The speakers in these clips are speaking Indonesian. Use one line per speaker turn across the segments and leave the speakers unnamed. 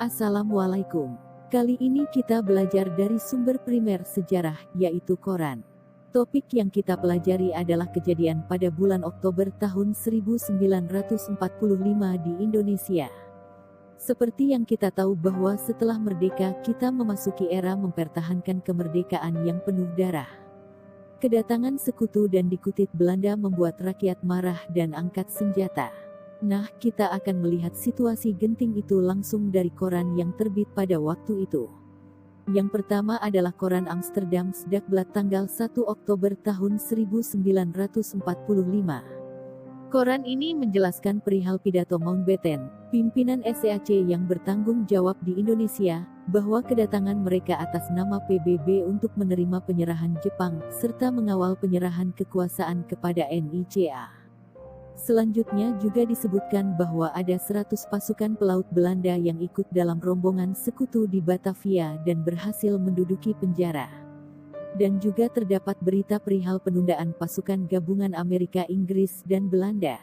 Assalamualaikum. Kali ini kita belajar dari sumber primer sejarah, yaitu Koran. Topik yang kita pelajari adalah kejadian pada bulan Oktober tahun 1945 di Indonesia. Seperti yang kita tahu bahwa setelah merdeka kita memasuki era mempertahankan kemerdekaan yang penuh darah. Kedatangan sekutu dan dikutit Belanda membuat rakyat marah dan angkat senjata. Nah, kita akan melihat situasi genting itu langsung dari koran yang terbit pada waktu itu. Yang pertama adalah koran Amsterdams Dagblad tanggal 1 Oktober tahun 1945. Koran ini menjelaskan perihal pidato Mountbatten, pimpinan SEAC yang bertanggung jawab di Indonesia, bahwa kedatangan mereka atas nama PBB untuk menerima penyerahan Jepang, serta mengawal penyerahan kekuasaan kepada NICA. Selanjutnya juga disebutkan bahwa ada 100 pasukan pelaut Belanda yang ikut dalam rombongan sekutu di Batavia dan berhasil menduduki penjara. Dan juga terdapat berita perihal penundaan pasukan gabungan Amerika, Inggris, dan Belanda.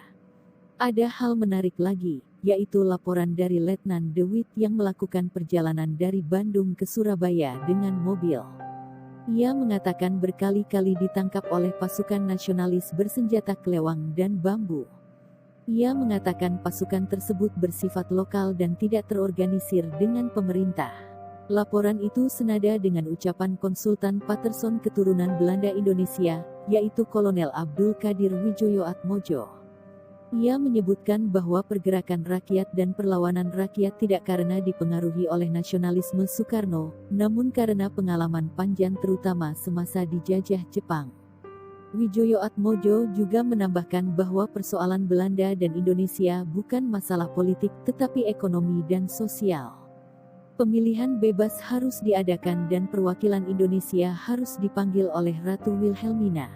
Ada hal menarik lagi, yaitu laporan dari Letnan De Wit yang melakukan perjalanan dari Bandung ke Surabaya dengan mobil. Ia mengatakan berkali-kali ditangkap oleh pasukan nasionalis bersenjata kelewang dan bambu. Ia mengatakan pasukan tersebut bersifat lokal dan tidak terorganisir dengan pemerintah. Laporan itu senada dengan ucapan konsultan Patterson keturunan Belanda Indonesia, yaitu Kolonel Abdul Qadir Widjojoatmojo. Ia menyebutkan bahwa pergerakan rakyat dan perlawanan rakyat tidak karena dipengaruhi oleh nasionalisme Soekarno, namun karena pengalaman panjang terutama semasa dijajah Jepang. Widjojoatmojo juga menambahkan bahwa persoalan Belanda dan Indonesia bukan masalah politik tetapi ekonomi dan sosial. Pemilihan bebas harus diadakan dan perwakilan Indonesia harus dipanggil oleh Ratu Wilhelmina.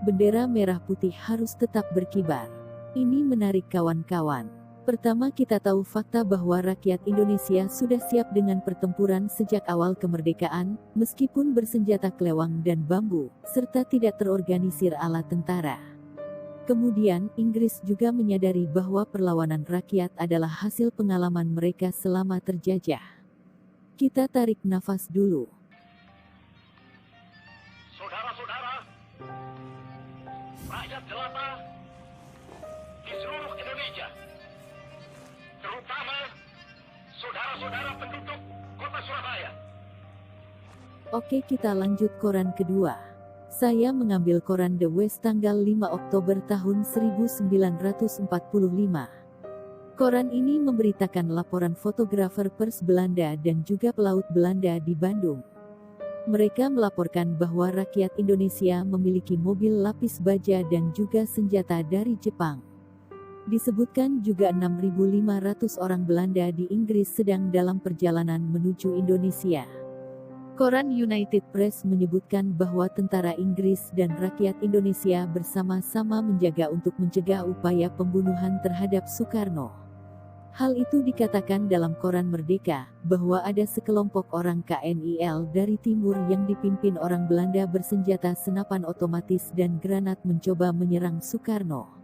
Bendera merah putih harus tetap berkibar. Ini menarik kawan-kawan. Pertama, kita tahu fakta bahwa rakyat Indonesia sudah siap dengan pertempuran sejak awal kemerdekaan, meskipun bersenjata kelewang dan bambu, serta tidak terorganisir ala tentara. Kemudian, Inggris juga menyadari bahwa perlawanan rakyat adalah hasil pengalaman mereka selama terjajah. Kita tarik nafas dulu.
Saudara-saudara, rakyat jelata di seluruh Indonesia, terutama saudara-saudara penduduk kota Surabaya.
Oke, kita lanjut koran kedua. Saya mengambil koran The West tanggal 5 Oktober tahun 1945. Koran ini memberitakan laporan fotografer pers Belanda dan juga pelaut Belanda di Bandung. Mereka melaporkan bahwa rakyat Indonesia memiliki mobil lapis baja dan juga senjata dari Jepang. Disebutkan juga 6.500 orang Belanda di Inggris sedang dalam perjalanan menuju Indonesia. Koran United Press menyebutkan bahwa tentara Inggris dan rakyat Indonesia bersama-sama menjaga untuk mencegah upaya pembunuhan terhadap Soekarno. Hal itu dikatakan dalam koran Merdeka, bahwa ada sekelompok orang KNIL dari timur yang dipimpin orang Belanda bersenjata senapan otomatis dan granat mencoba menyerang Soekarno.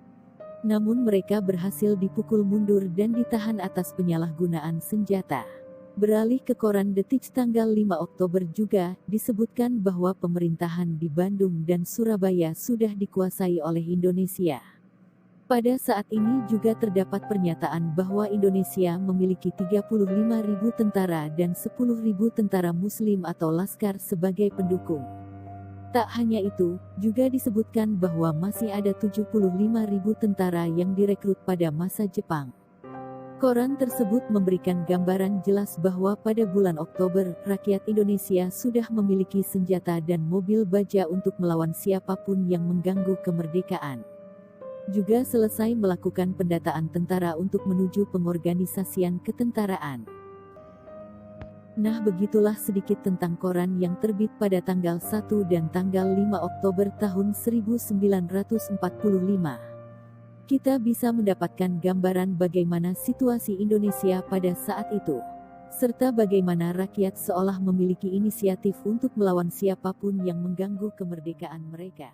Namun mereka berhasil dipukul mundur dan ditahan atas penyalahgunaan senjata. Beralih ke koran Detik tanggal 5 Oktober juga, disebutkan bahwa pemerintahan di Bandung dan Surabaya sudah dikuasai oleh Indonesia. Pada saat ini juga terdapat pernyataan bahwa Indonesia memiliki 35.000 tentara dan 10.000 tentara muslim atau laskar sebagai pendukung. Tak hanya itu, juga disebutkan bahwa masih ada 75.000 tentara yang direkrut pada masa Jepang. Koran tersebut memberikan gambaran jelas bahwa pada bulan Oktober, rakyat Indonesia sudah memiliki senjata dan mobil baja untuk melawan siapapun yang mengganggu kemerdekaan. Juga selesai melakukan pendataan tentara untuk menuju pengorganisasian ketentaraan. Nah, begitulah sedikit tentang koran yang terbit pada tanggal 1 dan tanggal 5 Oktober tahun 1945. Kita bisa mendapatkan gambaran bagaimana situasi Indonesia pada saat itu, serta bagaimana rakyat seolah memiliki inisiatif untuk melawan siapapun yang mengganggu kemerdekaan mereka.